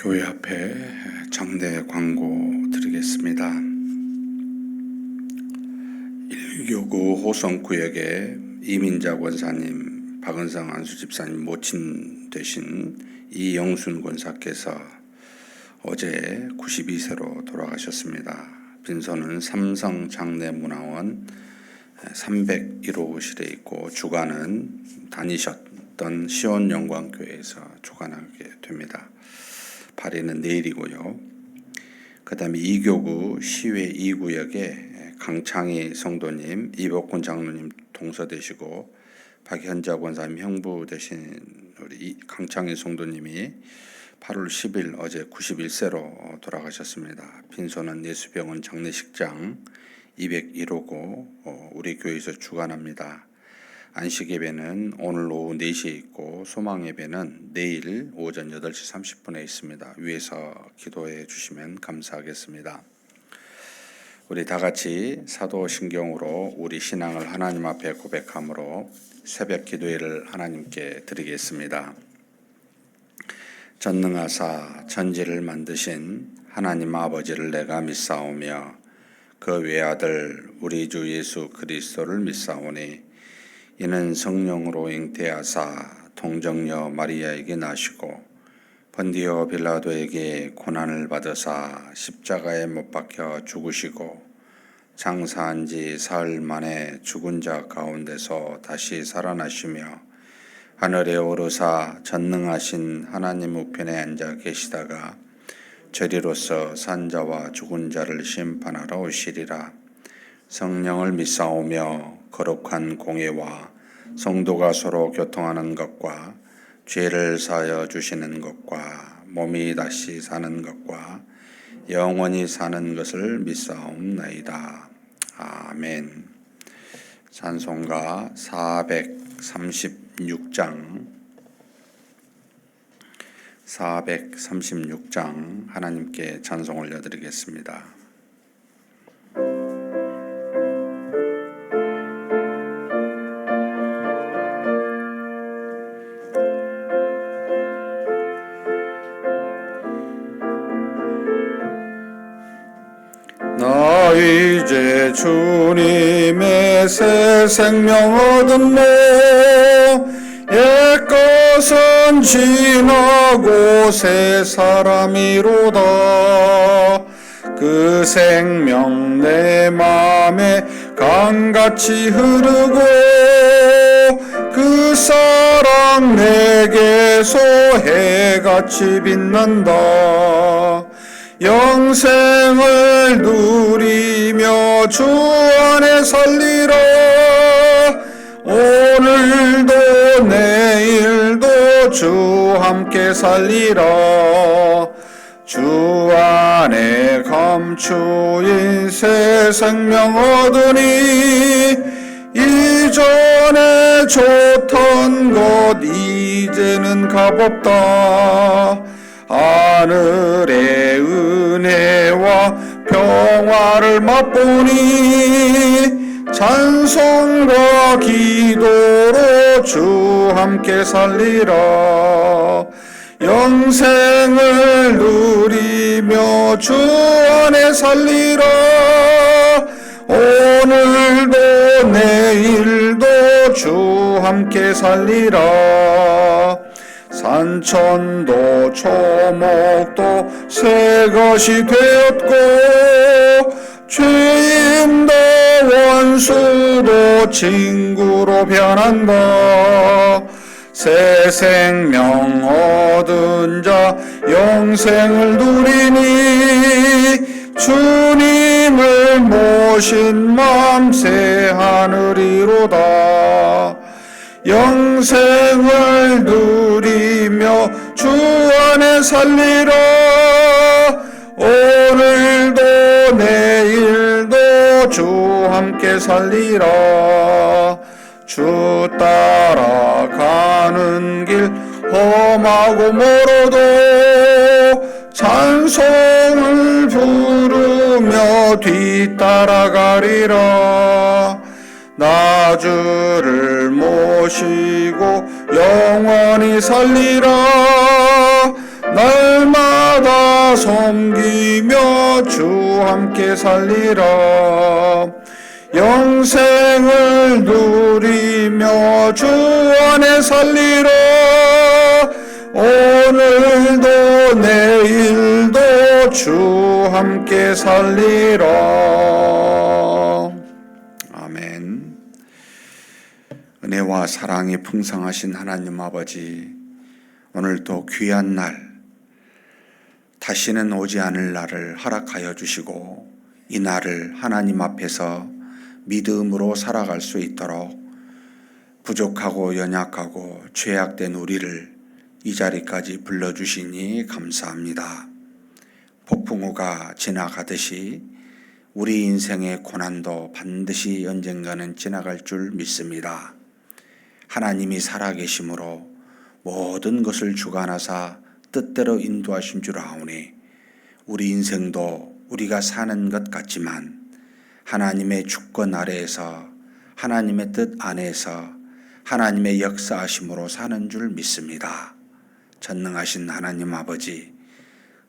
교회 앞에 장례 광고 드리겠습니다. 1교구 호성구역에 이민자 권사님, 박은성 안수집사님 모친 되신 이영순 권사께서 어제 92세로 돌아가셨습니다. 빈소는 삼성 장례문화원 301호실에 있고 주관은 다니셨던 시온영광교회에서 주관하게 됩니다. 발인은 내일이고요. 그 다음에 2교구 시외 2구역에 강창희 성도님, 이복군 장로님 동서되시고 박현자 권사님 형부 되신 우리 강창희 성도님이 8월 10일 어제 91세로 돌아가셨습니다. 빈소는 예수병원 장례식장 201호고 우리 교회에서 주관합니다. 안식예배는 오늘 오후 4시에 있고 소망예배는 내일 오전 8시 30분에 있습니다. 위에서 기도해 주시면 감사하겠습니다. 우리 다 같이 사도신경으로 우리 신앙을 하나님 앞에 고백함으로 새벽 기도회를 하나님께 드리겠습니다. 전능하사 천지를 만드신 하나님 아버지를 내가 믿사오며 그 외아들 우리 주 예수 그리스도를 믿사오니 이는 성령으로 잉태하사 동정녀 마리아에게 나시고 본디오 빌라도에게 고난을 받으사 십자가에 못 박혀 죽으시고 장사한 지 사흘 만에 죽은 자 가운데서 다시 살아나시며 하늘에 오르사 전능하신 하나님 우편에 앉아 계시다가 저리로서 산자와 죽은 자를 심판하러 오시리라. 성령을 믿사오며 거룩한 공예와 성도가 서로 교통하는 것과 죄를 사하여 주시는 것과 몸이 다시 사는 것과 영원히 사는 것을 믿사옵나이다. 아멘. 찬송가 436장 하나님께 찬송 올려드리겠습니다. 나 이제 주님의 새 생명 얻었네. 옛것은 지나고 새 사람이로다. 그 생명 내 맘에 강같이 흐르고 그 사랑 내게서 해같이 빛난다. 영생을 누리며 주 안에 살리라. 오늘도 내일도 주 함께 살리라. 주 안에 감추인 새 생명 얻으니 이전에 좋던 것 이제는 값없다. 하늘의 은혜와 평화를 맛보니 찬송과 기도로 주 함께 살리라. 영생을 누리며 주 안에 살리라. 오늘도 내일도 주 함께 살리라. 산천도 초목도 새 것이 되었고 죄인도 원수도 친구로 변한다. 새 생명 얻은 자 영생을 누리니 주님을 모신 맘 새 하늘이로다. 영생을 누리며 주 안에 살리라. 오늘도 내일도 주 함께 살리라. 주 따라가는 길 험하고 멀어도 찬송을 부르며 뒤따라가리라. 나 주를 모시고 영원히 살리라. 날마다 내가 섬기며 주 함께 살리라. 영생을 누리며 주 안에 살리라. 오늘도 내일도 주 함께 살리라. 아멘. 은혜와 사랑이 풍성하신 하나님 아버지, 오늘도 귀한 날, 다시는 오지 않을 날을 허락하여 주시고 이 날을 하나님 앞에서 믿음으로 살아갈 수 있도록 부족하고 연약하고 죄악된 우리를 이 자리까지 불러주시니 감사합니다. 폭풍우가 지나가듯이 우리 인생의 고난도 반드시 언젠가는 지나갈 줄 믿습니다. 하나님이 살아계심으로 모든 것을 주관하사 뜻대로 인도하신 줄 아오니 우리 인생도 우리가 사는 것 같지만 하나님의 주권 아래에서 하나님의 뜻 안에서 하나님의 역사하심으로 사는 줄 믿습니다. 전능하신 하나님 아버지,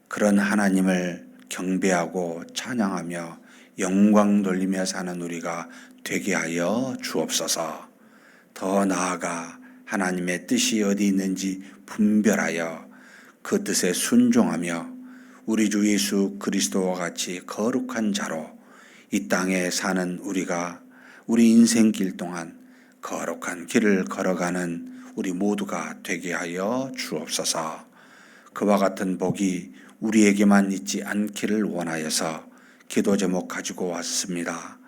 그런 하나님을 경배하고 찬양하며 영광 돌리며 사는 우리가 되게 하여 주옵소서. 더 나아가 하나님의 뜻이 어디 있는지 분별하여 그 뜻에 순종하며 우리 주 예수 그리스도와 같이 거룩한 자로 이 땅에 사는 우리가 우리 인생길 동안 거룩한 길을 걸어가는 우리 모두가 되게 하여 주옵소서. 그와 같은 복이 우리에게만 있지 않기를 원하여서 기도 제목 가지고 왔습니다.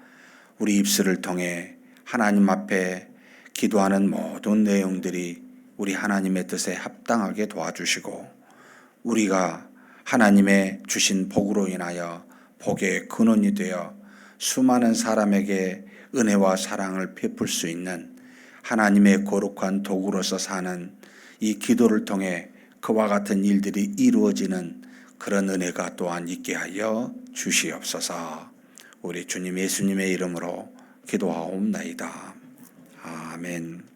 우리 입술을 통해 하나님 앞에 기도하는 모든 내용들이 우리 하나님의 뜻에 합당하게 도와주시고 우리가 하나님의 주신 복으로 인하여 복의 근원이 되어 수많은 사람에게 은혜와 사랑을 베풀 수 있는 하나님의 거룩한 도구로서 사는 이 기도를 통해 그와 같은 일들이 이루어지는 그런 은혜가 또한 있게 하여 주시옵소서. 우리 주님 예수님의 이름으로 기도하옵나이다. 아멘.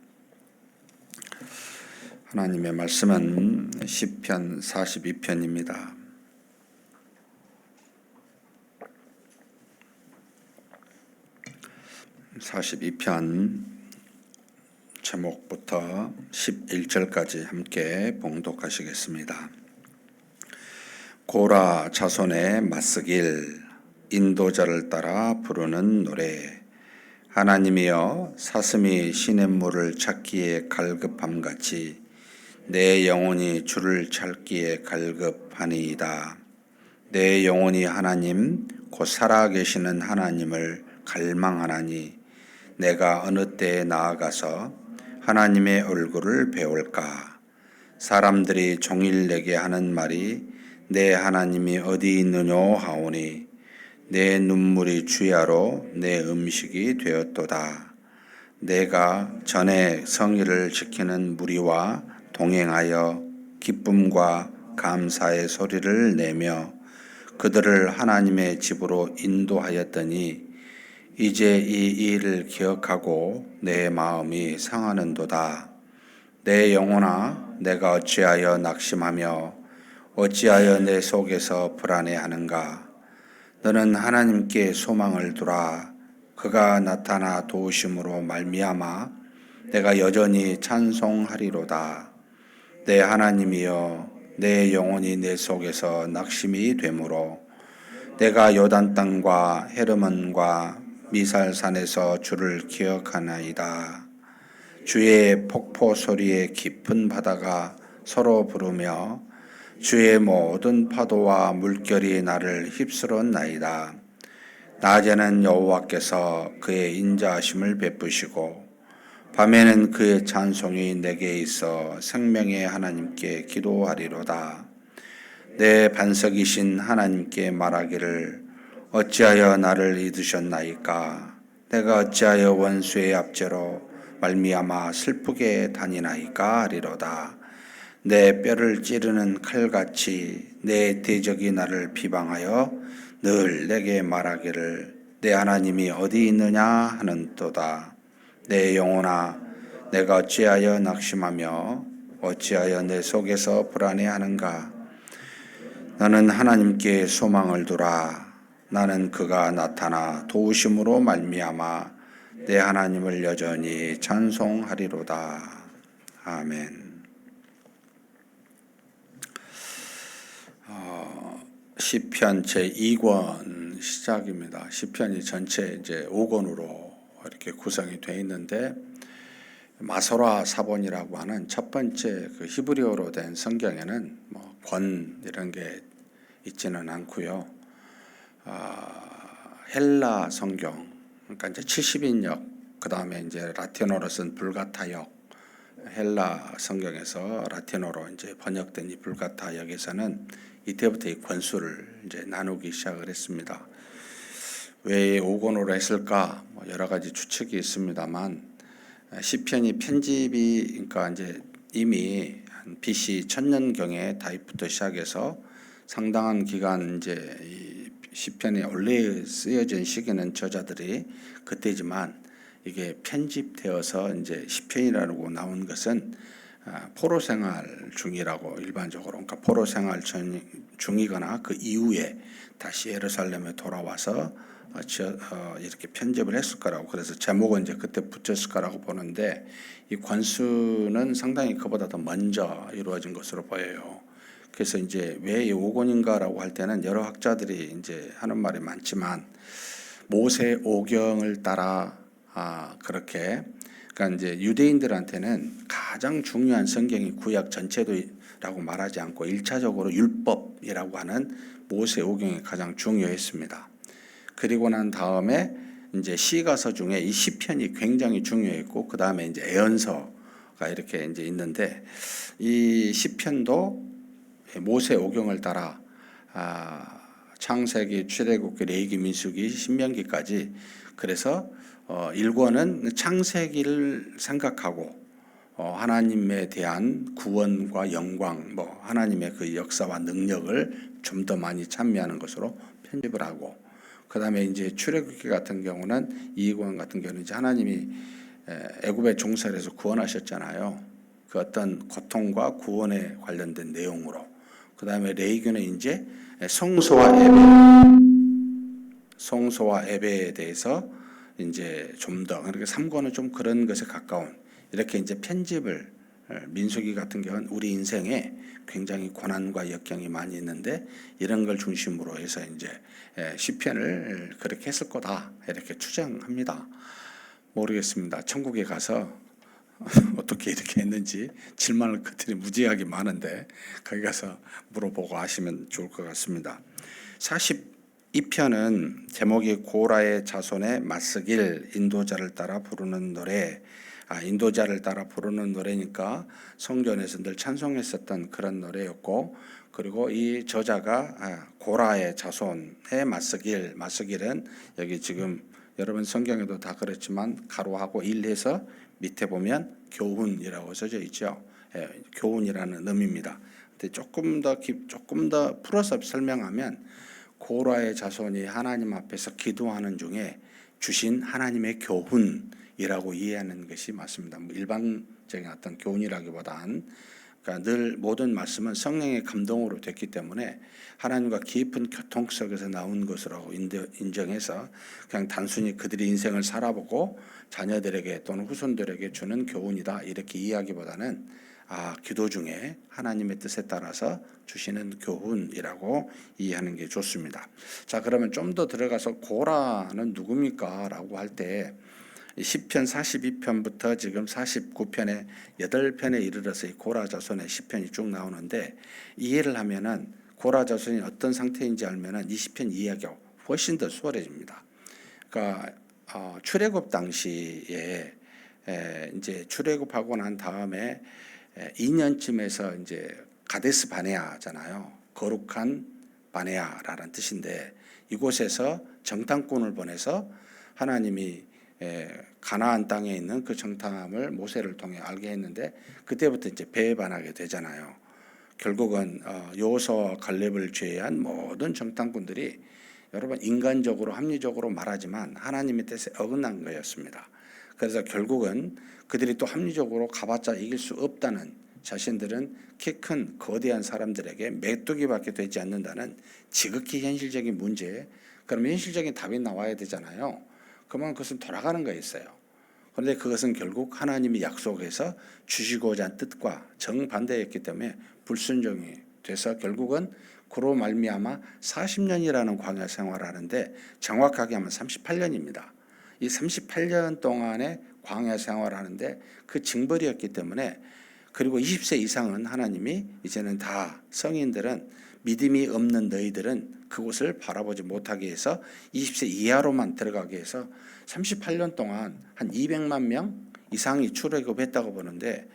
하나님의 말씀은 시편 42편입니다. (42편) 제목부터 11절까지 함께 봉독하시겠습니다. 고라 자손의 맞서길, 인도자를 따라 부르는 노래. 하나님이여, 사슴이 시냇물을 찾기에 갈급함같이 내 영혼이 주를 찾기에 갈급하니이다. 내 영혼이 하나님 곧 살아계시는 하나님을 갈망하나니 내가 어느 때에 나아가서 하나님의 얼굴을 배울까. 사람들이 종일 내게 하는 말이 내 하나님이 어디 있느뇨 하오니 내 눈물이 주야로 내 음식이 되었도다. 내가 전에 성의를 지키는 무리와 동행하여 기쁨과 감사의 소리를 내며 그들을 하나님의 집으로 인도하였더니 이제 이 일을 기억하고 내 마음이 상하는도다. 내 영혼아, 내가 어찌하여 낙심하며 어찌하여 내 속에서 불안해하는가. 너는 하나님께 소망을 두라. 그가 나타나 도우심으로 말미암아 내가 여전히 찬송하리로다. 내 하나님이여, 내 영혼이 내 속에서 낙심이 되므로 내가 요단 땅과 헤르몬과 미살산에서 주를 기억하나이다. 주의 폭포 소리에 깊은 바다가 서로 부르며 주의 모든 파도와 물결이 나를 휩쓸었나이다. 낮에는 여호와께서 그의 인자하심을 베푸시고 밤에는 그의 찬송이 내게 있어 생명의 하나님께 기도하리로다. 내 반석이신 하나님께 말하기를 어찌하여 나를 잊으셨나이까. 내가 어찌하여 원수의 압제로 말미암아 슬프게 다니나이까 하리로다. 내 뼈를 찌르는 칼같이 내 대적이 나를 비방하여 늘 내게 말하기를 내 하나님이 어디 있느냐 하는도다. 내 영혼아, 내가 어찌하여 낙심하며 어찌하여 내 속에서 불안해하는가. 나는 하나님께 소망을 두라. 나는 그가 나타나 도우심으로 말미암아 내 하나님을 여전히 찬송하리로다. 아멘. 시편 제2권 시작입니다. 시편이 전체 이제 5권으로 이렇게 구성이 되어 있는데 마소라 사본이라고 하는 첫 번째 그 히브리어로 된 성경에는 뭐 권 이런 게 있지는 않고요. 헬라 성경, 그러니까 이제 70인역, 그 다음에 이제 라틴어로 쓴 불가타역, 헬라 성경에서 라틴어로 이제 번역된 이 불가타역에서는 이때부터 이 권수를 이제 나누기 시작을 했습니다. 왜 5권으로 했을까? 뭐 여러 가지 추측이 있습니다만 시편이 편집이 그러니까 이제 이미 한 BC 1000년경에 다윗부터 시작해서 상당한 기간 이제 이 시편이 원래 쓰여진 시기는 저자들이 그때지만 이게 편집되어서 이제 시편이라고 나온 것은 포로 생활 중이라고 일반적으로, 그러니까 포로 생활 중이거나 그 이후에 다시 예루살렘에 돌아와서 이렇게 편집을 했을 거라고, 그래서 제목은 이제 그때 붙였을 거라고 보는데 이 권수는 상당히 그보다 더 먼저 이루어진 것으로 보여요. 그래서 이제 왜 이 5권인가라고 할 때는 여러 학자들이 이제 하는 말이 많지만 모세 오경을 따라 그렇게, 그러니까 이제 유대인들한테는 가장 중요한 성경이 구약 전체도라고 말하지 않고 1차적으로 율법이라고 하는 모세 오경이 가장 중요했습니다. 그리고 난 다음에 이제 시가서 중에 이 시편이 굉장히 중요했고, 그 다음에 이제 애언서가 이렇게 이제 있는데 이 시편도 모세 오경을 따라 창세기, 출애굽기, 레위기, 민수기, 신명기까지, 그래서 1권은 창세기를 생각하고 하나님에 대한 구원과 영광, 뭐 하나님의 그 역사와 능력을 좀 더 많이 찬미하는 것으로 편집을 하고, 그 다음에 이제 출애굽기 같은 경우는 2권 같은 경우는 이제 하나님이 애굽의 종살에서 구원하셨잖아요. 그 어떤 고통과 구원에 관련된 내용으로. 그 다음에 레위기는 이제 성소와 예배에 대해서 이제 좀 더, 그러니까 3권은 좀 그런 것에 가까운, 이렇게 이제 편집을, 민수기 같은 경우는 우리 인생에 굉장히 고난과 역경이 많이 있는데 이런 걸 중심으로 해서 이제 시편을 그렇게 했을 거다 이렇게 추정합니다. 모르겠습니다. 천국에 가서 어떻게 이렇게 했는지 질문할 것들이 무지하게 많은데 거기 가서 물어보고 하시면 좋을 것 같습니다. 42편은 제목이 고라의 자손의 맞서길, 인도자를 따라 부르는 노래. 인도자를 따라 부르는 노래니까 성전에서 늘 찬송했었던 그런 노래였고, 그리고 이 저자가 고라의 자손의 맞서길은 여기 지금 여러분 성경에도 다 그렇지만 가로하고 일해서 밑에 보면 교훈이라고 써져 있죠. 교훈이라는 의미입니다. 근데 조금 더 풀어서 설명하면 고라의 자손이 하나님 앞에서 기도하는 중에 주신 하나님의 교훈이라고 이해하는 것이 맞습니다. 뭐 일반적인 어떤 교훈이라기보단, 그러니까 늘 모든 말씀은 성령의 감동으로 됐기 때문에 하나님과 깊은 교통 속에서 나온 것이라고 인정해서 그냥 단순히 그들이 인생을 살아보고 자녀들에게 또는 후손들에게 주는 교훈이다 이렇게 이해하기보다는 기도 중에 하나님의 뜻에 따라서 주시는 교훈이라고 이해하는 게 좋습니다. 자, 그러면 좀 더 들어가서 고라는 누굽니까? 라고 할 때 시편 42편부터 지금 49편에 8편에 이르러서 이 고라 자손의 시편이 쭉 나오는데, 이해를 하면은 고라 자손이 어떤 상태인지 알면은 이 시편 이해하기가 훨씬 더 수월해집니다. 그러니까 출애굽 당시에 이제 출애굽하고 난 다음에 2년쯤에서 이제 가데스 바네아잖아요. 거룩한 바네아라는 뜻인데, 이곳에서 정탐꾼을 보내서 하나님이 가나안 땅에 있는 그 정탐을 모세를 통해 알게 했는데, 그때부터 이제 배반하게 되잖아요. 결국은 여호수아와 갈렙을 제외한 모든 정탐꾼들이, 여러분 인간적으로 합리적으로 말하지만 하나님의 뜻에 어긋난 거였습니다. 그래서 결국은 그들이 또 합리적으로 가봤자 이길 수 없다는 자신들은 키 큰 거대한 사람들에게 메뚜기밖에 되지 않는다는 지극히 현실적인 문제. 그러면 현실적인 답이 나와야 되잖아요. 그러면 그것은 돌아가는 거 있어요. 그런데 그것은 결국 하나님이 약속해서 주시고자 한 뜻과 정반대였기 때문에 불순종이 돼서 결국은 그로 말미암아 40년이라는 광야 생활하는데 정확하게 하면 38년입니다. 이 38년 동안의 광야 생활하는데 그 징벌이었기 때문에 그리고 20세 이상은 하나님이 이제는 다 성인들은 믿음이 없는 너희들은 그곳을 바라보지 못하게 해서 20세 이하로만 들어가게 해서 38년 동안 한 200만 명 이상이 출애굽했다고 보는데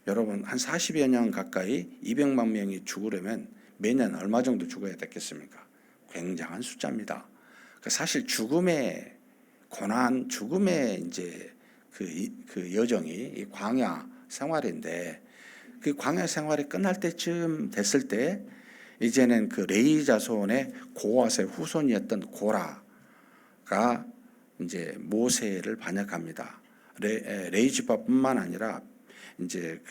여러분 한 40여 년 가까이 200만 명이 죽으려면 매년 얼마 정도 죽어야 됐겠습니까? 굉장한 숫자입니다. 사실 죽음의 고난, 죽음의 이제 그 여정이 이 광야 생활인데 그 광야 생활이 끝날 때쯤 됐을 때 이제는 그 레위 자손의 고앗의 후손이었던 고라가 이제 모세를 반역합니다. 레위 지파뿐만 아니라 이제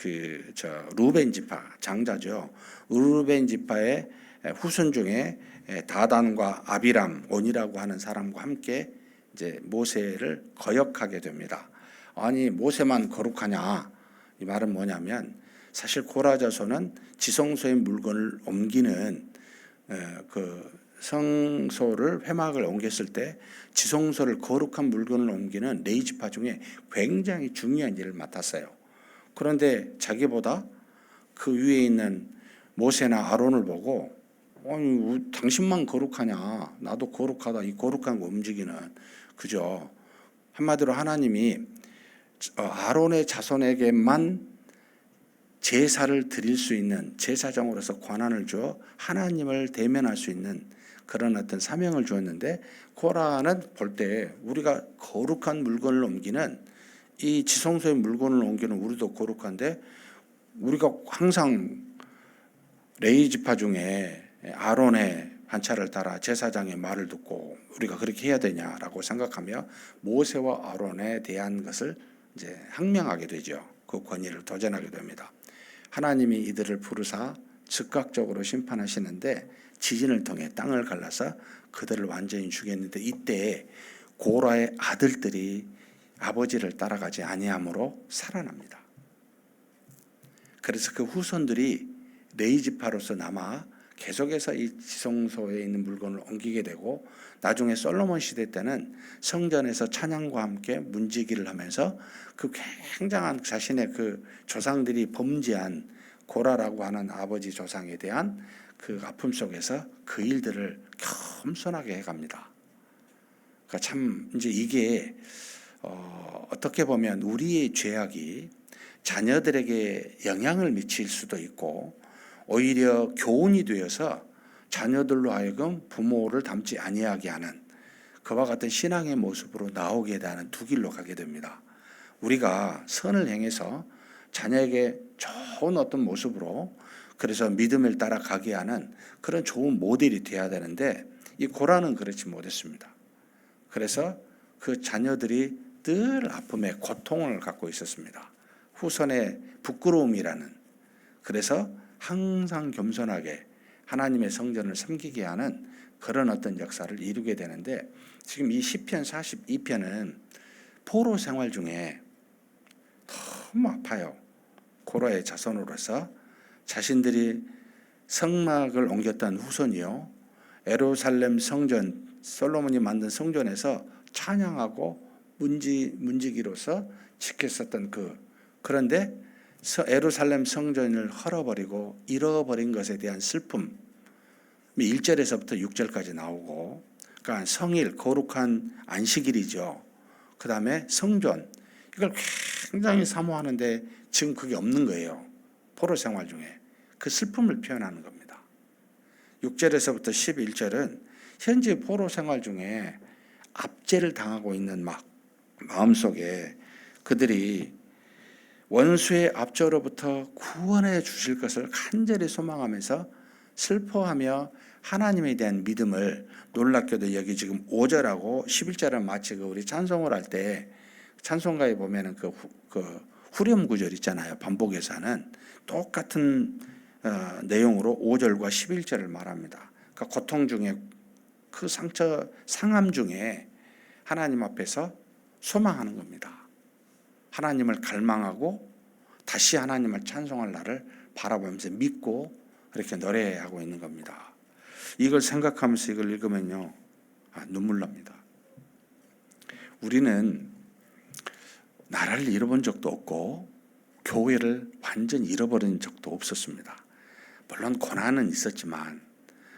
루벤 지파 장자죠. 루벤 지파의 후손 중에 다단과 아비람, 온이라고 하는 사람과 함께 이제 모세를 거역하게 됩니다. 아니 모세만 거룩하냐? 이 말은 뭐냐면 사실 고라 자손은 지성소의 물건을 옮기는 그 성소를 회막을 옮겼을 때 지성소를 거룩한 물건을 옮기는 레위 지파 중에 굉장히 중요한 일을 맡았어요. 그런데 자기보다 그 위에 있는 모세나 아론을 보고 아니 당신만 거룩하냐? 나도 거룩하다. 이 거룩한 거 움직이는 그죠? 한마디로 하나님이 아론의 자손에게만 제사를 드릴 수 있는 제사장으로서 권한을 주어 하나님을 대면할 수 있는 그런 어떤 사명을 주었는데 고라는 볼 때 우리가 거룩한 물건을 옮기는 이 지성소의 물건을 옮기는 우리도 거룩한데 우리가 항상 레위 지파 중에 아론의 반차를 따라 제사장의 말을 듣고 우리가 그렇게 해야 되냐라고 생각하며 모세와 아론에 대한 것을 이제 항명하게 되죠. 그 권위를 도전하게 됩니다. 하나님이 이들을 부르사 즉각적으로 심판하시는데 지진을 통해 땅을 갈라서 그들을 완전히 죽였는데 이때 고라의 아들들이 아버지를 따라가지 아니함으로 살아납니다. 그래서 그 후손들이 레위 지파로서 남아 계속해서 이 지성소에 있는 물건을 옮기게 되고 나중에 솔로몬 시대 때는 성전에서 찬양과 함께 문지기를 하면서 그 굉장한 자신의 그 조상들이 범죄한 고라라고 하는 아버지 조상에 대한 그 아픔 속에서 그 일들을 겸손하게 해갑니다. 그러니까 참 이제 이게 어떻게 보면 우리의 죄악이 자녀들에게 영향을 미칠 수도 있고 오히려 교훈이 되어서 자녀들로 하여금 부모를 닮지 아니하게 하는 그와 같은 신앙의 모습으로 나오게 되는 두 길로 가게 됩니다. 우리가 선을 행해서 자녀에게 좋은 어떤 모습으로 그래서 믿음을 따라가게 하는 그런 좋은 모델이 되어야 되는데 이 고라는 그렇지 못했습니다. 그래서 그 자녀들이 늘 아픔에 고통을 갖고 있었습니다. 후손의 부끄러움이라는 그래서 항상 겸손하게 하나님의 성전을 섬기게 하는 그런 어떤 역사를 이루게 되는데 지금 이 시편 42편은 포로 생활 중에 너무 아파요. 고라의 자손으로서 자신들이 성막을 옮겼던 후손이요. 예루살렘 성전 솔로몬이 만든 성전에서 찬양하고 문지기로서 지켰었던 그런데 예루살렘 성전을 헐어버리고 잃어버린 것에 대한 슬픔 1절에서부터 6절까지 나오고 그러니까 성일 거룩한 안식일이죠. 그 다음에 성전 이걸 굉장히 사모하는데 지금 그게 없는 거예요. 포로 생활 중에 그 슬픔을 표현하는 겁니다. 6절에서부터 11절은 현재 포로 생활 중에 압제를 당하고 있는 마음속에 그들이 원수의 압제로부터 구원해 주실 것을 간절히 소망하면서 슬퍼하며 하나님에 대한 믿음을 놀랍게도 여기 지금 5절하고 11절을 마치 우리 찬송을 할 때 찬송가에 보면은 그 후렴 구절 있잖아요. 반복에서는 똑같은 내용으로 5절과 11절을 말합니다. 그러니까 고통 중에 그 상함 중에 하나님 앞에서 소망하는 겁니다. 하나님을 갈망하고 다시 하나님을 찬송할 날을 바라보면서 믿고 이렇게 노래하고 있는 겁니다. 이걸 생각하면서 이걸 읽으면요, 눈물 납니다. 우리는 나라를 잃어본 적도 없고 교회를 완전히 잃어버린 적도 없었습니다. 물론 고난은 있었지만,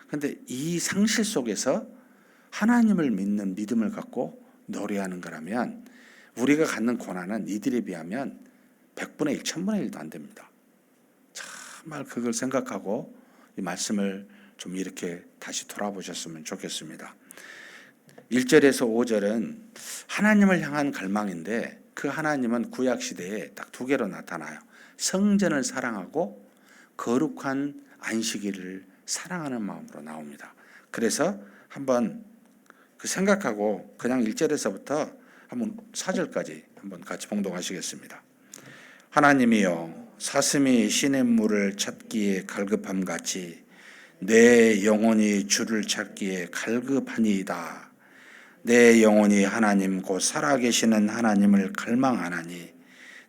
그런데 이 상실 속에서 하나님을 믿는 믿음을 갖고 노래하는 거라면 우리가 갖는 고난은 이들에 비하면 100분의 1, 1000분의 1도 안 됩니다. 정말 그걸 생각하고 이 말씀을 좀 이렇게 다시 돌아보셨으면 좋겠습니다. 1절에서 5절은 하나님을 향한 갈망인데 그 하나님은 구약시대에 딱 두 개로 나타나요. 성전을 사랑하고 거룩한 안식일을 사랑하는 마음으로 나옵니다. 그래서 한번 그 생각하고 그냥 1절에서부터 한번 4절까지 한번 같이 봉독하시겠습니다. 하나님이여, 사슴이 시냇물을 찾기에 갈급함 같이 내 영혼이 주를 찾기에 갈급하니이다. 내 영혼이 하나님 곧 살아계시는 하나님을 갈망하나니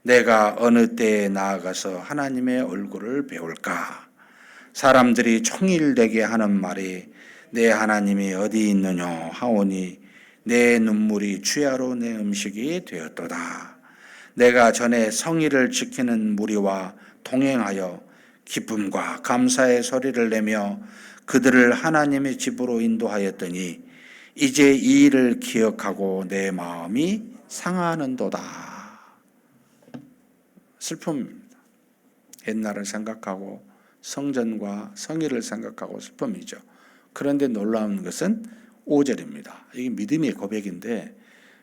내가 어느 때에 나아가서 하나님의 얼굴을 배울까? 사람들이 총일되게 하는 말이 내 하나님이 어디 있느냐 하오니 내 눈물이 주야로 내 음식이 되었도다. 내가 전에 성의를 지키는 무리와 동행하여 기쁨과 감사의 소리를 내며 그들을 하나님의 집으로 인도하였더니 이제 이 일을 기억하고 내 마음이 상하는도다. 슬픔입니다. 옛날을 생각하고 성전과 성의를 생각하고 슬픔이죠. 그런데 놀라운 것은 5절입니다. 이게 믿음의 고백인데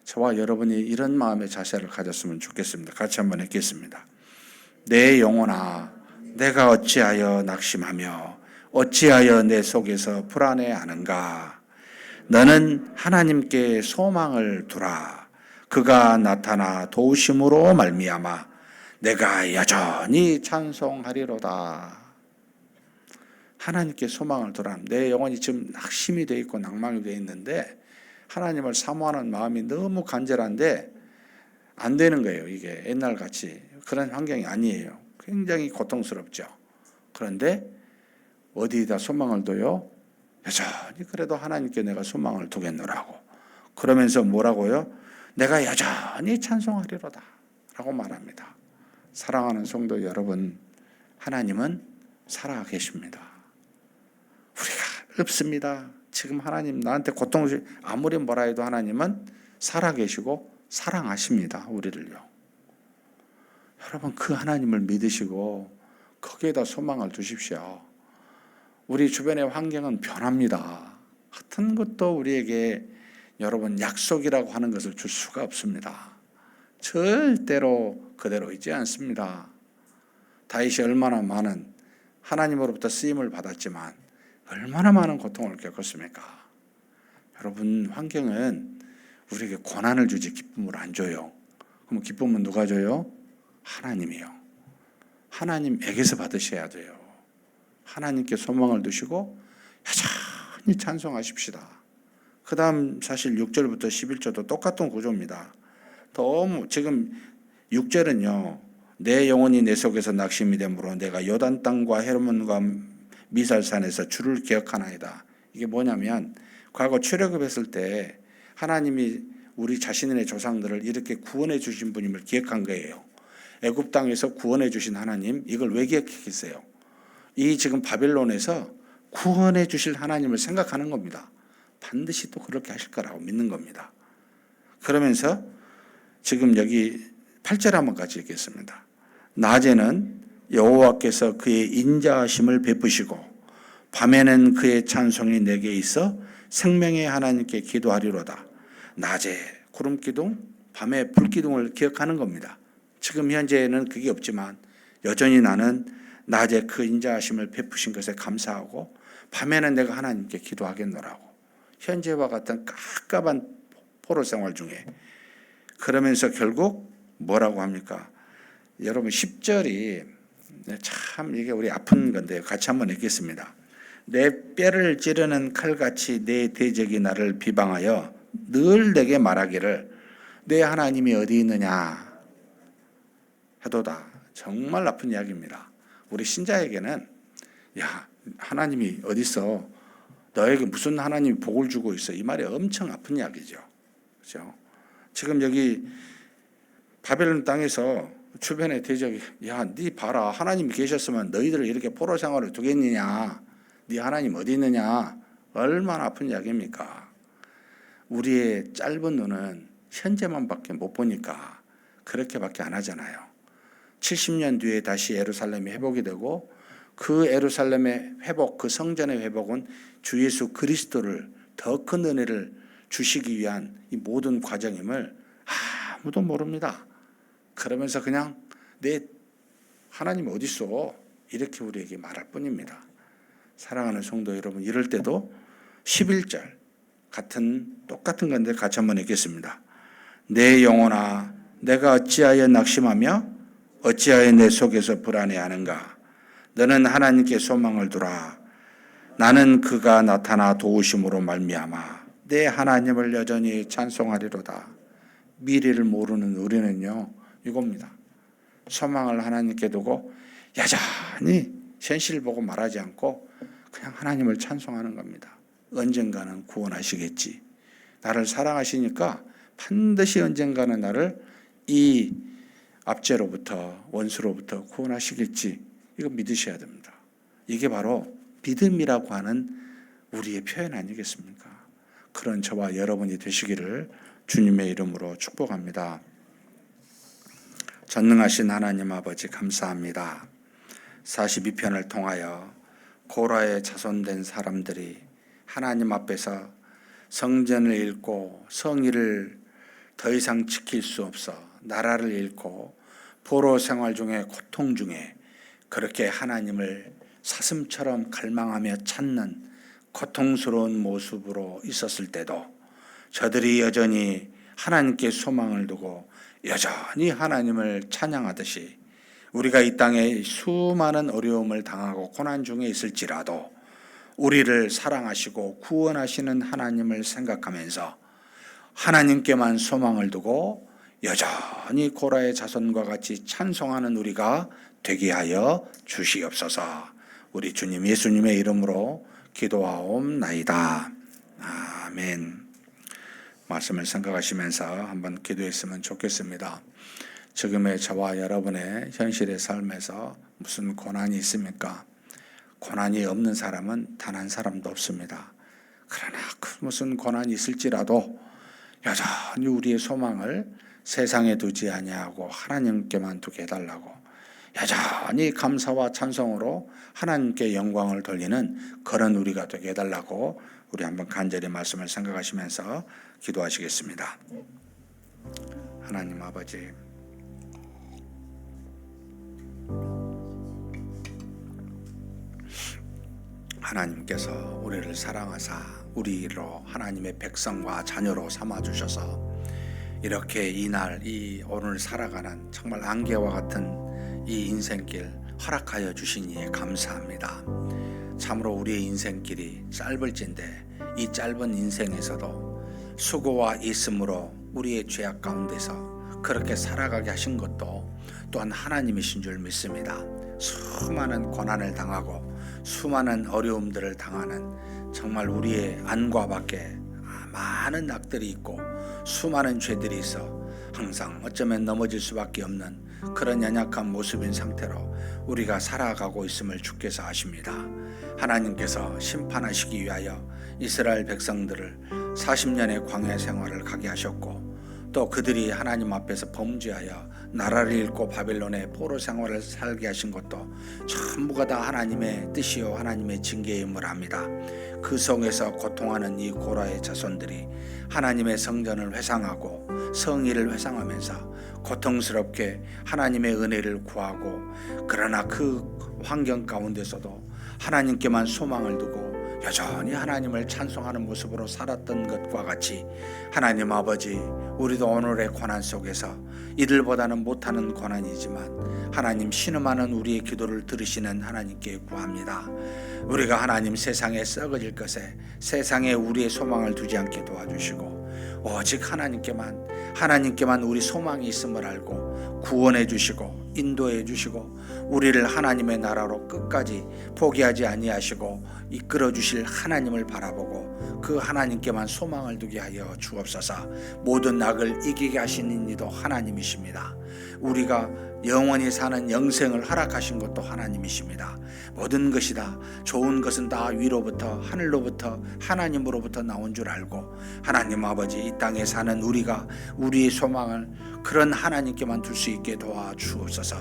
저와 여러분이 이런 마음의 자세를 가졌으면 좋겠습니다. 같이 한번 읽겠습니다. 내 영혼아, 내가 어찌하여 낙심하며 어찌하여 내 속에서 불안해하는가? 너는 하나님께 소망을 두라. 그가 나타나 도우심으로 말미암아 내가 여전히 찬송하리로다. 하나님께 소망을 두라. 내 영혼이 지금 낙심이 되어 있고 낭망이 되어 있는데 하나님을 사모하는 마음이 너무 간절한데 안 되는 거예요. 이게 옛날같이 그런 환경이 아니에요. 굉장히 고통스럽죠. 그런데 어디에다 소망을 둬요? 여전히 그래도 하나님께 내가 소망을 두겠노라고. 그러면서 뭐라고요? 내가 여전히 찬송하리로다 라고 말합니다. 사랑하는 성도 여러분, 하나님은 살아계십니다. 우리가 없습니다. 지금 하나님 나한테 고통을 아무리 뭐라 해도 하나님은 살아계시고 사랑하십니다. 우리를요. 여러분 그 하나님을 믿으시고 거기에다 소망을 두십시오. 우리 주변의 환경은 변합니다. 같은 것도 우리에게 여러분 약속이라고 하는 것을 줄 수가 없습니다. 절대로 그대로 있지 않습니다. 다윗이 얼마나 많은 하나님으로부터 쓰임을 받았지만 얼마나 많은 고통을 겪었습니까? 여러분 환경은 우리에게 고난을 주지 기쁨을 안 줘요. 그럼 기쁨은 누가 줘요? 하나님이요. 하나님에게서 받으셔야 돼요. 하나님께 소망을 두시고 여전히 찬송하십시다. 그 다음 사실 6절부터 11절도 똑같은 구조입니다. 너무 지금 6절은요. 내 영혼이 내 속에서 낙심이 되므로 내가 요단 땅과 헤르몬과 미살산에서 주를 기억하나이다. 이게 뭐냐면 과거 출애굽했을 때 하나님이 우리 자신의 조상들을 이렇게 구원해 주신 분임을 기억한 거예요. 애굽 땅에서 구원해 주신 하나님, 이걸 왜 기억했겠어요? 이 지금 바벨론에서 구원해 주실 하나님을 생각하는 겁니다. 반드시 또 그렇게 하실 거라고 믿는 겁니다. 그러면서 지금 여기 8절 한번 같이 읽겠습니다. 낮에는 여호와께서 그의 인자하심을 베푸시고 밤에는 그의 찬송이 내게 있어 생명의 하나님께 기도하리로다. 낮에 구름기둥, 밤에 불기둥을 기억하는 겁니다. 지금 현재는 그게 없지만 여전히 나는 낮에 그 인자하심을 베푸신 것에 감사하고 밤에는 내가 하나님께 기도하겠노라고. 현재와 같은 깝깝한 포로 생활 중에 그러면서 결국 뭐라고 합니까? 여러분 10절이 참 이게 우리 아픈 건데요. 같이 한번 읽겠습니다. 내 뼈를 찌르는 칼같이 내 대적이 나를 비방하여 늘 내게 말하기를 내 하나님이 어디 있느냐 하도다. 정말 나쁜 이야기입니다. 우리 신자에게는 야 하나님이 어디 있어? 너에게 무슨 하나님이 복을 주고 있어? 이 말이 엄청 아픈 이야기죠. 그렇죠? 지금 여기 바벨론 땅에서 주변의 대적이 네 봐라 하나님이 계셨으면 너희들을 이렇게 포로 생활을 두겠느냐? 네 하나님 어디 있느냐? 얼마나 아픈 이야기입니까? 우리의 짧은 눈은 현재만밖에 못 보니까 그렇게밖에 안 하잖아요. 70년 뒤에 다시 예루살렘이 회복이 되고 그 예루살렘의 회복, 그 성전의 회복은 주 예수 그리스도를 더 큰 은혜를 주시기 위한 이 모든 과정임을 아무도 모릅니다. 그러면서 그냥 내 하나님 어디 있어? 이렇게 우리에게 말할 뿐입니다. 사랑하는 성도 여러분, 이럴 때도 11절 똑같은 건데 같이 한번 읽겠습니다. 내 영혼아 내가 어찌하여 낙심하며 어찌하여 내 속에서 불안해하는가? 너는 하나님께 소망을 두라. 나는 그가 나타나 도우심으로 말미암아 내 하나님을 여전히 찬송하리로다. 미래를 모르는 우리는요 이겁니다. 소망을 하나님께 두고 여전히 현실을 보고 말하지 않고 그냥 하나님을 찬송하는 겁니다. 언젠가는 구원하시겠지. 나를 사랑하시니까 반드시 언젠가는 나를 이 압제로부터 원수로부터 구원하시겠지. 이거 믿으셔야 됩니다. 이게 바로 믿음이라고 하는 우리의 표현 아니겠습니까? 그런 저와 여러분이 되시기를 주님의 이름으로 축복합니다. 전능하신 하나님 아버지 감사합니다. 42편을 통하여 고라의 자손된 사람들이 하나님 앞에서 성전을 잃고 성의를 더 이상 지킬 수 없어 나라를 잃고 포로 생활 중에 고통 중에 그렇게 하나님을 사슴처럼 갈망하며 찾는 고통스러운 모습으로 있었을 때도 저들이 여전히 하나님께 소망을 두고 여전히 하나님을 찬양하듯이 우리가 이 땅에 수많은 어려움을 당하고 고난 중에 있을지라도 우리를 사랑하시고 구원하시는 하나님을 생각하면서 하나님께만 소망을 두고 여전히 고라의 자손과 같이 찬송하는 우리가 되게 하여 주시옵소서. 우리 주님 예수님의 이름으로 기도하옵나이다. 아멘. 말씀을 생각하시면서 한번 기도했으면 좋겠습니다. 지금의 저와 여러분의 현실의 삶에서 무슨 고난이 있습니까? 고난이 없는 사람은 단 한 사람도 없습니다. 그러나 그 무슨 고난이 있을지라도 여전히 우리의 소망을 세상에 두지 아니하고 하나님께만 두게 해달라고 여전히 감사와 찬송으로 하나님께 영광을 돌리는 그런 우리가 되게 해달라고 우리 한번 간절히 말씀을 생각하시면서 기도하시겠습니다. 하나님 아버지, 하나님께서 우리를 사랑하사 우리로 하나님의 백성과 자녀로 삼아주셔서 이렇게 이 오늘 살아가는 정말 안개와 같은 이 인생길 허락하여 주시니 감사합니다. 참으로 우리의 인생길이 짧을진데 이 짧은 인생에서도 수고와 있음으로 우리의 죄악 가운데서 그렇게 살아가게 하신 것도 또한 하나님이신 줄 믿습니다. 수많은 고난을 당하고 수많은 어려움들을 당하는 정말 우리의 안과 밖에 많은 악들이 있고 수많은 죄들이 있어 항상 어쩌면 넘어질 수밖에 없는 그런 연약한 모습인 상태로 우리가 살아가고 있음을 주께서 아십니다. 하나님께서 심판하시기 위하여 이스라엘 백성들을 40년의 광야 생활을 가게 하셨고 또 그들이 하나님 앞에서 범죄하여 나라를 잃고 바벨론의 포로 생활을 살게 하신 것도 전부가 다 하나님의 뜻이요 하나님의 징계임을 압니다. 그 성에서 고통하는 이 고라의 자손들이 하나님의 성전을 회상하고 성의를 회상하면서 고통스럽게 하나님의 은혜를 구하고 그러나 그 환경 가운데서도 하나님께만 소망을 두고 여전히 하나님을 찬송하는 모습으로 살았던 것과 같이 하나님 아버지, 우리도 오늘의 고난 속에서 이들보다는 못하는 고난이지만 하나님 신음하는 우리의 기도를 들으시는 하나님께 구합니다. 우리가 하나님 세상에 썩어질 것에 세상에 우리의 소망을 두지 않게 도와주시고 오직 하나님께만 우리 소망이 있음을 알고 구원해 주시고 인도해 주시고 우리를 하나님의 나라로 끝까지 포기하지 아니하시고 이끌어 주실 하나님을 바라보고 그 하나님께만 소망을 두게 하여 주옵소서. 모든 악을 이기게 하시는 이도 하나님이십니다. 우리가 영원히 사는 영생을 허락하신 것도 하나님이십니다. 모든 것이 다 좋은 것은 다 위로부터 하늘로부터 하나님으로부터 나온 줄 알고 하나님 아버지, 이 땅에 사는 우리가 우리의 소망을 그런 하나님께만 둘 수 있게 도와주옵소서.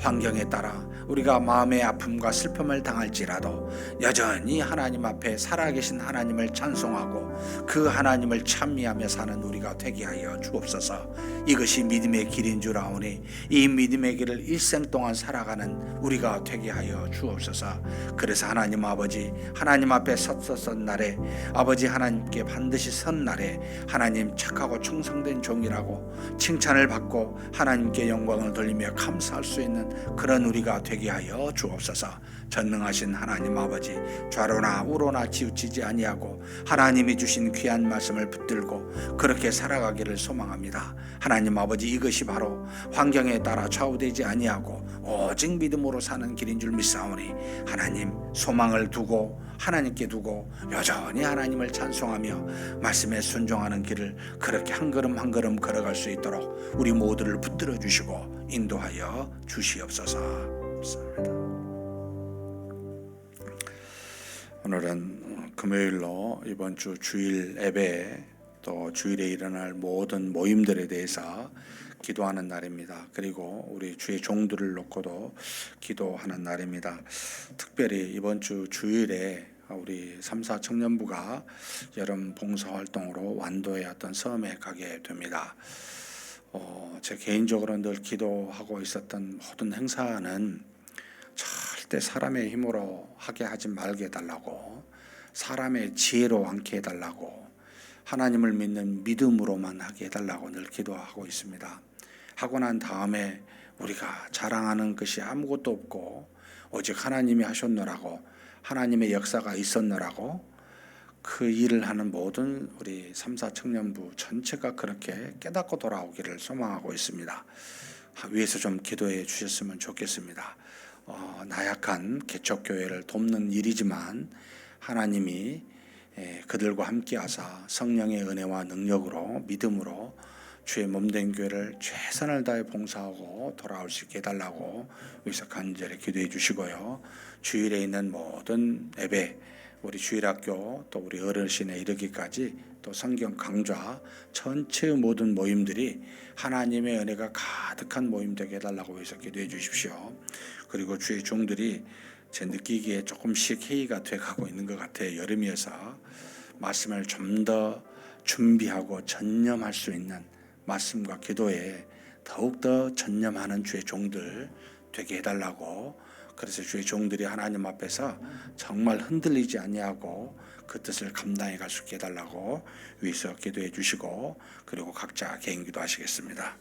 환경에 따라 우리가 마음의 아픔과 슬픔을 당할지라도 여전히 하나님 앞에 살아계신 하나님을 찬송하고 그 하나님을 찬미하며 사는 우리가 되게 하여 주옵소서. 이것이 믿음의 길인 줄 아오니 이 믿음의 길을 일생 동안 살아가는 우리가 되게 하여 주옵소서. 그래서 하나님 아버지, 하나님 앞에 섰었던 날에 아버지 하나님께 반드시 선 날에 하나님 착하고 충성된 종이라고 칭찬을 받고 하나님께 영광을 돌리며 감사할 수 있는 그런 우리가 되게 하여 주옵소서. 전능하신 하나님 아버지, 좌로나 우로나 치우치지 아니하고 하나님이 주신 귀한 말씀을 붙들고 그렇게 살아가기를 소망합니다. 하나님 아버지, 이것이 바로 환경에 따라 좌우되지 아니하고 오직 믿음으로 사는 길인 줄 믿사오니 하나님 소망을 두고 하나님께 두고 여전히 하나님을 찬송하며 말씀에 순종하는 길을 그렇게 한 걸음 한 걸음 걸어갈 수 있도록 우리 모두를 붙들어 주시고 인도하여 주시옵소서. 감사합니다. 오늘은 금요일로 이번 주 주일 예배 또 주일에 일어날 모든 모임들에 대해서 기도하는 날입니다. 그리고 우리 주의 종들을 놓고도 기도하는 날입니다. 특별히 이번 주 주일에 우리 3사 청년부가 여름 봉사활동으로 완도의 어떤 섬에 가게 됩니다. 제 개인적으로 늘 기도하고 있었던 모든 행사는 절대 사람의 힘으로 하게 하지 말게 해달라고, 사람의 지혜로 않게 해달라고, 하나님을 믿는 믿음으로만 하게 해달라고 늘 기도하고 있습니다. 하고 난 다음에 우리가 자랑하는 것이 아무것도 없고 오직 하나님이 하셨노라고, 하나님의 역사가 있었노라고 그 일을 하는 모든 우리 3사 청년부 전체가 그렇게 깨닫고 돌아오기를 소망하고 있습니다. 위에서 좀 기도해 주셨으면 좋겠습니다. 나약한 개척교회를 돕는 일이지만 하나님이 그들과 함께 하사 성령의 은혜와 능력으로 믿음으로 주의 몸된 교회를 최선을 다해 봉사하고 돌아올 수 있게 해달라고 위에서 간절히 기도해 주시고요. 주일에 있는 모든 예배, 우리 주일학교 또 우리 어르신에 이르기까지 또 성경 강좌 전체의 모든 모임들이 하나님의 은혜가 가득한 모임 되게 해달라고 위해서 기도해 주십시오. 그리고 주의 종들이 제 느끼기에 조금씩 회의가 돼가고 있는 것 같아요. 여름이어서 말씀을 좀 더 준비하고 전념할 수 있는 말씀과 기도에 더욱더 전념하는 주의 종들 되게 해달라고, 그래서 주의 종들이 하나님 앞에서 정말 흔들리지 아니하고 그 뜻을 감당해 갈 수 있게 해달라고 위에서 기도해 주시고, 그리고 각자 개인 기도하시겠습니다.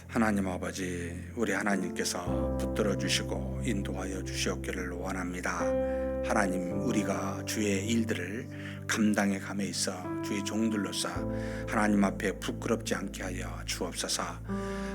하나님 아버지, 우리 하나님께서 붙들어 주시고 인도하여 주시옵기를 원합니다. 하나님, 우리가 주의 일들을 감당해 감에 있어 주의 종들로서 하나님 앞에 부끄럽지 않게 하여 주옵소서.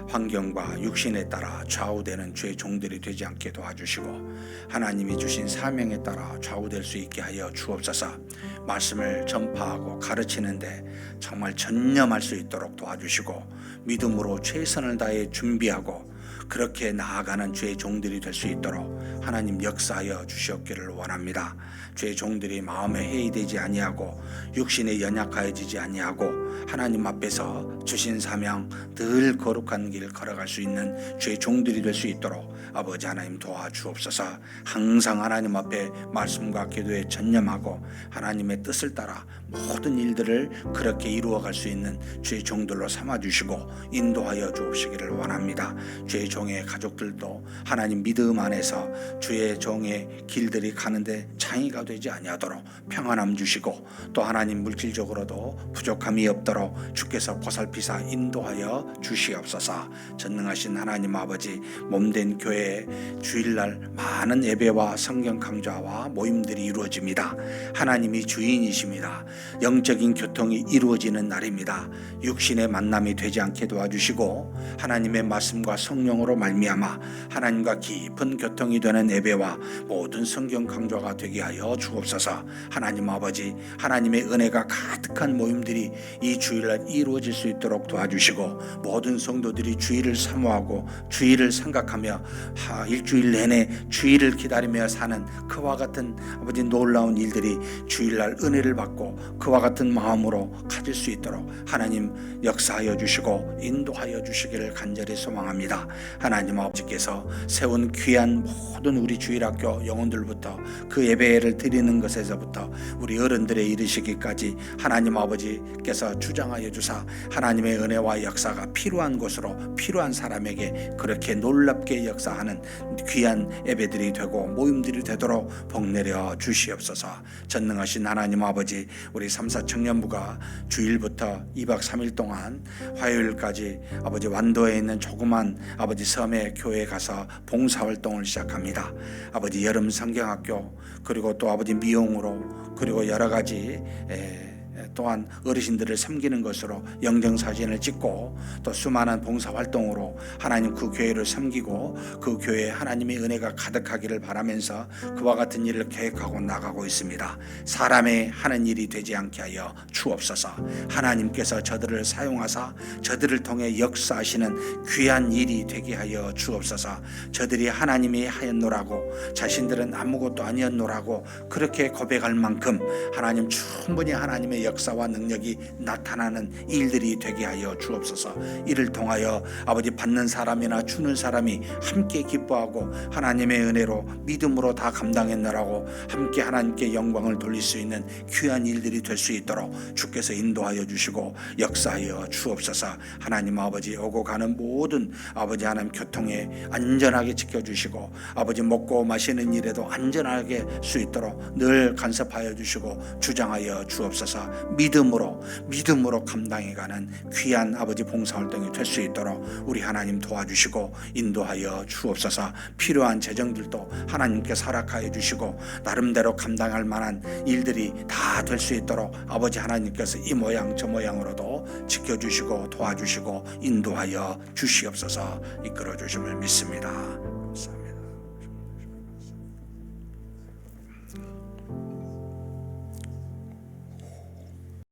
환경과 육신에 따라 좌우되는 주의 종들이 되지 않게 도와주시고 하나님이 주신 사명에 따라 좌우될 수 있게 하여 주옵소서. 말씀을 전파하고 가르치는데 정말 전념할 수 있도록 도와주시고 믿음으로 최선을 다해 준비하고 그렇게 나아가는 주의 종들이 될 수 있도록 하나님 역사하여 주시옵기를 원합니다. 주의 종들이 마음에 해이되지 아니하고 육신에 연약하여지지 아니하고 하나님 앞에서 주신 사명 늘 거룩한 길 걸어갈 수 있는 주의 종들이 될 수 있도록 아버지 하나님 도와주옵소서. 항상 하나님 앞에 말씀과 기도에 전념하고 하나님의 뜻을 따라 모든 일들을 그렇게 이루어갈 수 있는 주의 종들로 삼아주시고 인도하여 주옵시기를 원합니다. 주의 종의 가족들도 하나님 믿음 안에서 주의 종의 길들이 가는데 장애가 되지 아니하도록 평안함 주시고, 또 하나님 물질적으로도 부족함이 없도록 주께서 보살피사 인도하여 주시옵소서. 전능하신 하나님 아버지, 몸된 교회에 주일날 많은 예배와 성경 강좌와 모임들이 이루어집니다. 하나님이 주인이십니다. 영적인 교통이 이루어지는 날입니다. 육신의 만남이 되지 않게 도와주시고 하나님의 말씀과 성령으로 말미암아 하나님과 깊은 교통이 되는 예배와 모든 성경 강좌가 되게 하여 주옵소서. 하나님 아버지, 하나님의 은혜가 가득한 모임들이 이 주일날 이루어질 수 있도록 도와주시고, 모든 성도들이 주일을 사모하고 주일을 생각하며 일주일 내내 주일을 기다리며 사는 그와 같은 아버지 놀라운 일들이 주일날 은혜를 받고 그와 같은 마음으로 가질 수 있도록 하나님 역사하여 주시고 인도하여 주시기를 간절히 소망합니다. 하나님 아버지께서 세운 귀한 모든 우리 주일학교 영혼들부터 그 예배를 드리는 것에서부터 우리 어른들에 이르시기까지 하나님 아버지께서 주장하여 주사 하나님의 은혜와 역사가 필요한 곳으로 필요한 사람에게 그렇게 놀랍게 역사하는 귀한 예배들이 되고 모임들이 되도록 복내려 주시옵소서. 전능하신 하나님 아버지, 우리 3사 청년부가 주일부터 2박 3일 동안 화요일까지 아버지 완도에 있는 조그만 아버지 섬의 교회에 가서 봉사활동을 시작합니다. 아버지 여름 성경학교, 그리고 또 아버지 미용으로, 그리고 여러 가지 또한 어르신들을 섬기는 것으로 영정사진을 찍고, 또 수많은 봉사활동으로 하나님 그 교회를 섬기고 그 교회에 하나님의 은혜가 가득하기를 바라면서 그와 같은 일을 계획하고 나가고 있습니다. 사람의 하는 일이 되지 않게 하여 주옵소서. 하나님께서 저들을 사용하사 저들을 통해 역사하시는 귀한 일이 되게 하여 주옵소서. 저들이 하나님이 하였노라고, 자신들은 아무것도 아니었노라고 그렇게 고백할 만큼 하나님 충분히 하나님의 역사와 능력이 나타나는 일들이 되게 하여 주옵소서. 이를 통하여 아버지 받는 사람이나 주는 사람이 함께 기뻐하고 하나님의 은혜로 믿음으로 다 감당했노라고 함께 하나님께 영광을 돌릴 수 있는 귀한 일들이 될 수 있도록 주께서 인도하여 주시고 역사하여 주옵소서. 하나님 아버지, 오고 가는 모든 아버지 하나님 교통에 안전하게 지켜주시고 아버지 먹고 마시는 일에도 안전하게 수 있도록 늘 간섭하여 주시고 주장하여 주옵소서. 믿음으로 감당해가는 귀한 아버지 봉사활동이 될 수 있도록 우리 하나님 도와주시고 인도하여 주옵소서. 필요한 재정들도 하나님께 허락하여 주시고 나름대로 감당할 만한 일들이 다 될 수 있도록 아버지 하나님께서 이 모양 저 모양으로도 지켜주시고 도와주시고 인도하여 주시옵소서. 이끌어 주심을 믿습니다.